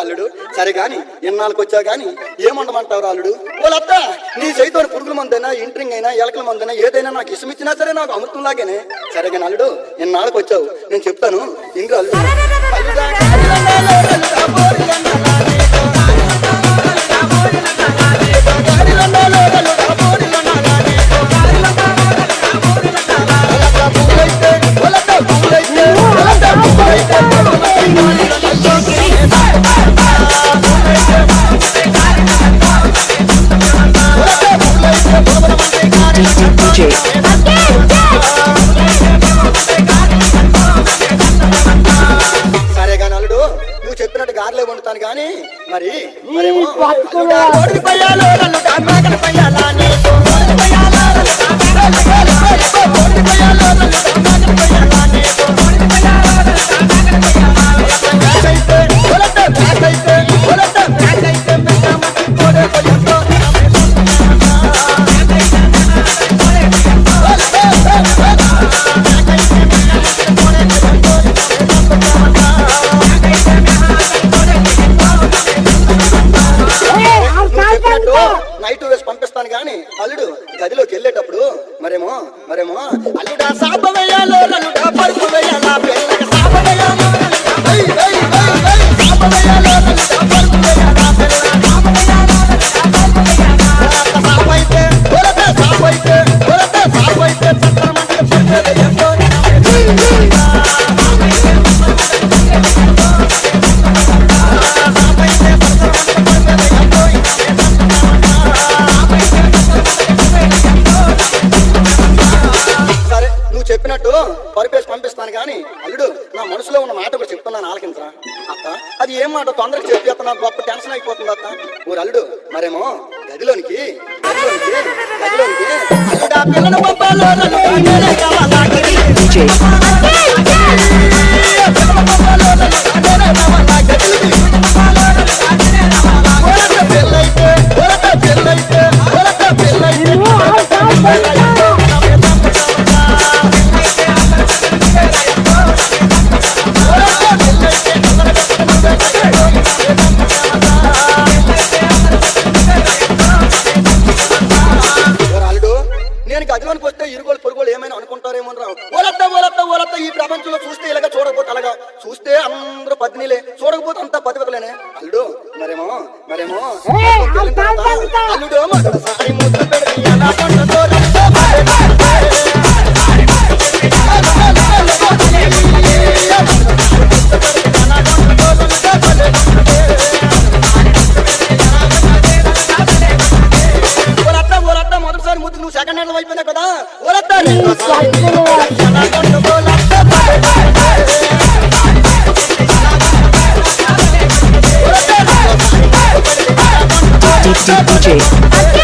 అల్లుడు. సరే గాని ఇన్నాళ్ళకి వచ్చా గాని ఏమండమంటావు అల్లుడు? వాళ్ళత్త నీ చేతితో పురుగుల మందైనా ఇంట్రింగ్ అయినా ఎలకల మందైనా ఏదైనా నాకు ఇష్టం ఇచ్చినా సరే నాకు అమృతం లాగానే. సరే కానీ అల్లుడు ఇన్నాళ్ళకి వచ్చావు నేను చెప్తాను ఇంద్ర అల్లుడు. సరే కానీ అల్లుడు నువ్వు చెప్పినట్టు గారెలే వండుతాను కానీ మరి మరేమో నైట్ వేసి పంపిస్తాను గాని అల్లుడు గదిలోకి వెళ్ళేటప్పుడు మరేమో అల్లుడా సాప వేయాలో అల్లుడా పరుపు వేయాలా పిల్లకి సాప వేయాలో చెప్పినట్టు పరిపేసి పంపిస్తాను కానీ అల్లుడు నా మనసులో ఉన్న మాట కూడా చెప్తున్నాను ఆలకించరా. అత్త అది ఏం మాట తొందరగా చెప్పి నాకు గొప్ప టెన్షన్ అయిపోతుంది అత్త. ఊరు అల్లుడు మరేమో గదిలోనికి అల్లుడా పిల్లను పంపాలో గదిలోనికి వస్తే ఇరుగోలు పొరుగులు ఏమైనా అనుకుంటారేమో రావు. ఓలత్త ఈ ప్రపంచంలో చూస్తే ఇలాగ చూడకపోతే అలాగా చూస్తే అందరూ పత్నిలే చూడకపోతే అంతా పతివతలేనే అల్లుడు. మరేమో అల్లుడు మొదటిసారి ముద్దు పెడితే ఎలా పండుతో మొదటిసారి ముద్దు నువ్వు సెకండ్ హ్యాండ్ అయిపోయినా కదా. DJ